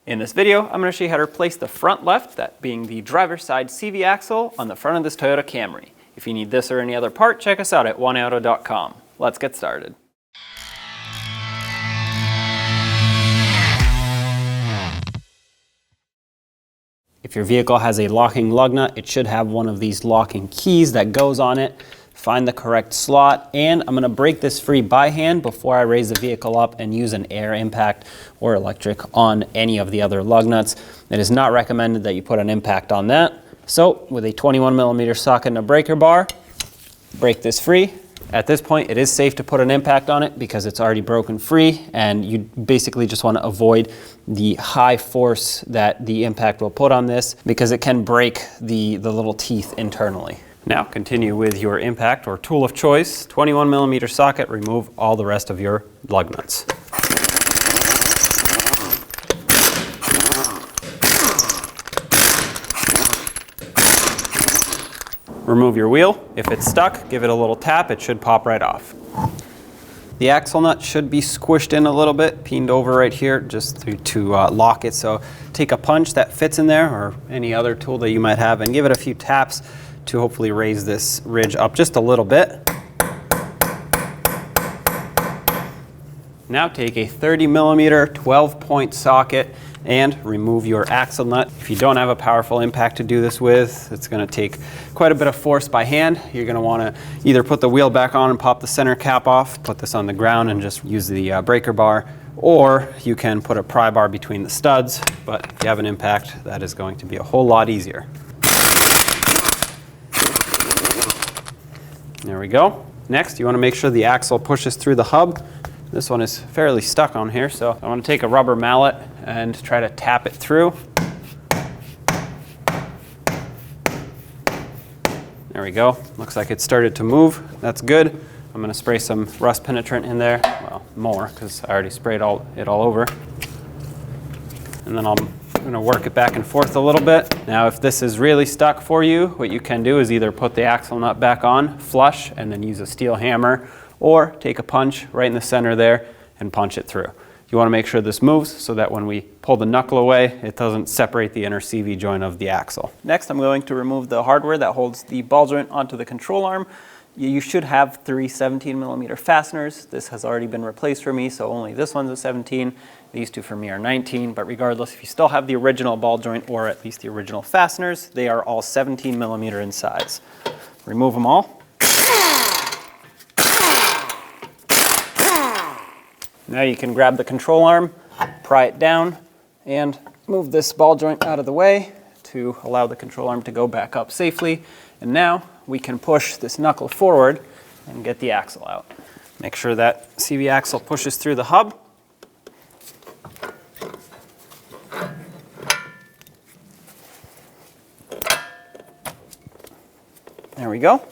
In this video, I'm going to show you how to replace the front left, that being the driver's side CV axle, on the front of this Toyota Camry. If you need this or any other part, check us out at oneauto.com. Let's get started. If your vehicle has a locking lug nut, it should have one of these locking keys that goes on it. Find the correct slot, and I'm going to break this free by hand before I raise the vehicle up and use an air impact or electric on any of the other lug nuts. It is not recommended that you put an impact on that. So with a 21mm socket and a breaker bar, break this free. At this point, it is safe to put an impact on it because it's already broken free, and you basically just want to avoid the high force that the impact will put on this because it can break the little teeth internally. Now continue with your impact or tool of choice, 21mm socket, remove all the rest of your lug nuts. Remove your wheel. If it's stuck, give it a little tap, it should pop right off. The axle nut should be squished in a little bit, peened over right here just to lock it. So take a punch that fits in there or any other tool that you might have and give it a few taps to hopefully raise this ridge up just a little bit. Now take a 30mm 12-point socket and remove your axle nut. If you don't have a powerful impact to do this with, it's going to take quite a bit of force by hand. You're going to want to either put the wheel back on and pop the center cap off, put this on the ground and just use the breaker bar, or you can put a pry bar between the studs, but if you have an impact, that is going to be a whole lot easier. There we go. Next, you want to make sure the axle pushes through the hub. This one is fairly stuck on here, so I want to take a rubber mallet and try to tap it through. There we go. Looks like it started to move. That's good. I'm going to spray some rust penetrant in there. Well, more, because I already sprayed it all over. And then I'm going to work it back and forth a little bit. Now, if this is really stuck for you, what you can do is either put the axle nut back on, flush, and then use a steel hammer, or take a punch right in the center there and punch it through. You want to make sure this moves so that when we pull the knuckle away, it doesn't separate the inner CV joint of the axle. Next, I'm going to remove the hardware that holds the ball joint onto the control arm. You should have 3 17mm fasteners. This has already been replaced for me, so only this one's a 17. These two for me are 19, but regardless, if you still have the original ball joint or at least the original fasteners, they are all 17mm in size. Remove them all. Now you can grab the control arm, pry it down, and move this ball joint out of the way to allow the control arm to go back up safely. And now we can push this knuckle forward and get the axle out. Make sure that CV axle pushes through the hub. There we go.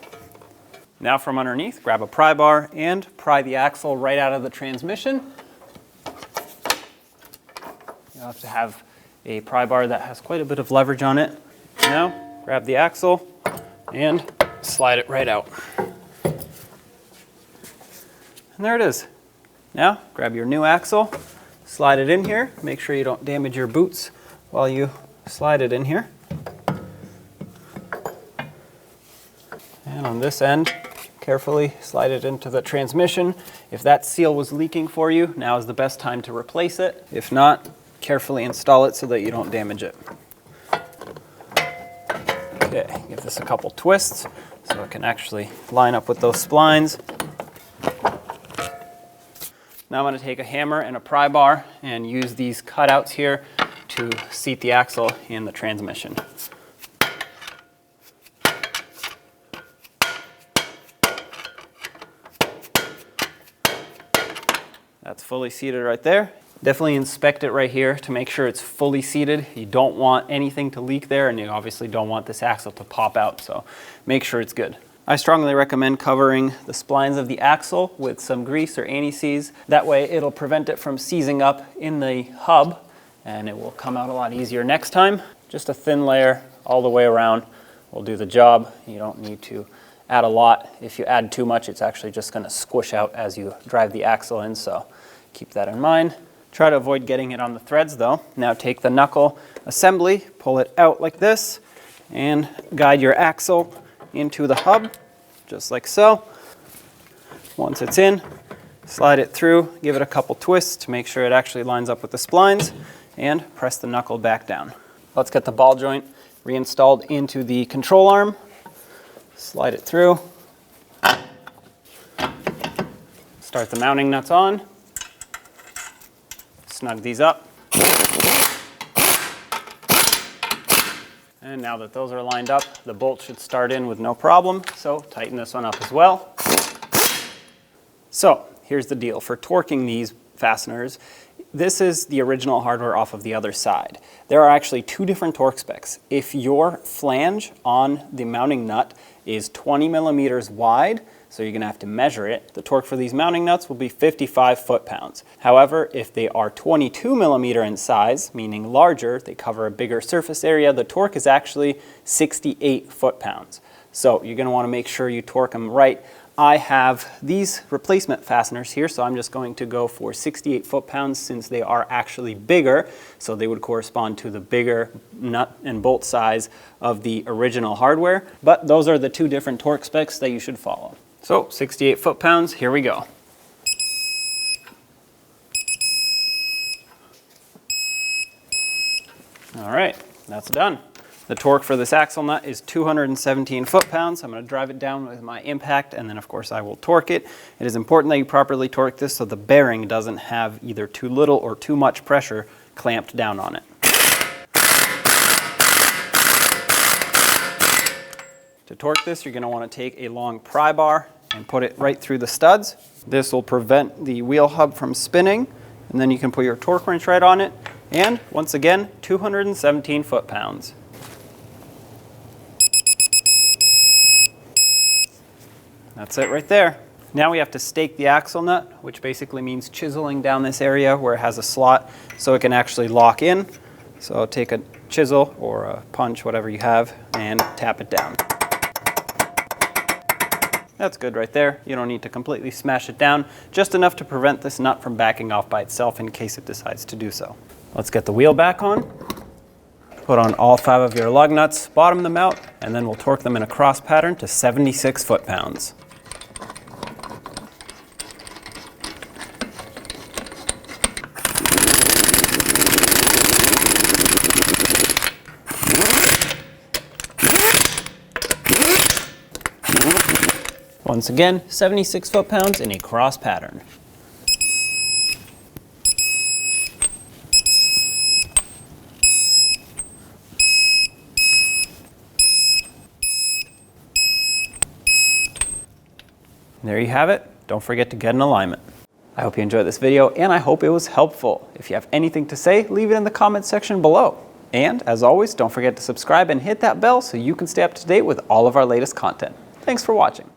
Now from underneath, grab a pry bar and pry the axle right out of the transmission. You'll have to have a pry bar that has quite a bit of leverage on it. Now, grab the axle and slide it right out. And there it is. Now, grab your new axle, slide it in here. Make sure you don't damage your boots while you slide it in here. And on this end, carefully slide it into the transmission. If that seal was leaking for you, now is the best time to replace it. If not, carefully install it so that you don't damage it. Okay, give this a couple twists so it can actually line up with those splines. Now I'm going to take a hammer and a pry bar and use these cutouts here to seat the axle in the transmission. That's fully seated right there. Definitely inspect it right here to make sure it's fully seated. You don't want anything to leak there, and you obviously don't want this axle to pop out, so make sure it's good. I strongly recommend covering the splines of the axle with some grease or anti-seize. That way it'll prevent it from seizing up in the hub, and it will come out a lot easier next time. Just a thin layer all the way around will do the job. You don't need to add a lot. If you add too much, it's actually just going to squish out as you drive the axle in, so keep that in mind. Try to avoid getting it on the threads though. Now take the knuckle assembly, pull it out like this, and guide your axle into the hub, just like so. Once it's in, slide it through, give it a couple twists to make sure it actually lines up with the splines, and press the knuckle back down. Let's get the ball joint reinstalled into the control arm. Slide it through. Start the mounting nuts on. Snug these up. And now that those are lined up, the bolt should start in with no problem, so tighten this one up as well. So here's the deal. For torquing these fasteners, this is the original hardware off of the other side. There are actually two different torque specs. If your flange on the mounting nut is 20 millimeters wide, so you're going to have to measure it, the torque for these mounting nuts will be 55 foot-pounds. However, if they are 22 millimeter in size, meaning larger, they cover a bigger surface area, the torque is actually 68 foot-pounds. So you're going to want to make sure you torque them right. I have these replacement fasteners here, so I'm just going to go for 68 foot-pounds since they are actually bigger, so they would correspond to the bigger nut and bolt size of the original hardware. But those are the two different torque specs that you should follow. So 68 foot-pounds, here we go. All right, that's done. The torque for this axle nut is 217 foot-pounds. I'm going to drive it down with my impact, and then of course I will torque it. It is important that you properly torque this so the bearing doesn't have either too little or too much pressure clamped down on it. To torque this, you're going to want to take a long pry bar and put it right through the studs. This will prevent the wheel hub from spinning, and then you can put your torque wrench right on it, and once again, 217 foot-pounds. That's it right there. Now we have to stake the axle nut, which basically means chiseling down this area where it has a slot so it can actually lock in. So take a chisel or a punch, whatever you have, and tap it down. That's good right there. You don't need to completely smash it down, just enough to prevent this nut from backing off by itself in case it decides to do so. Let's get the wheel back on. Put on all 5 of your lug nuts, bottom them out, and then we'll torque them in a cross pattern to 76 foot-pounds. Once again, 76 foot-pounds in a cross pattern. There you have it. Don't forget to get an alignment. I hope you enjoyed this video, and I hope it was helpful. If you have anything to say, leave it in the comments section below. And as always, don't forget to subscribe and hit that bell so you can stay up to date with all of our latest content. Thanks for watching.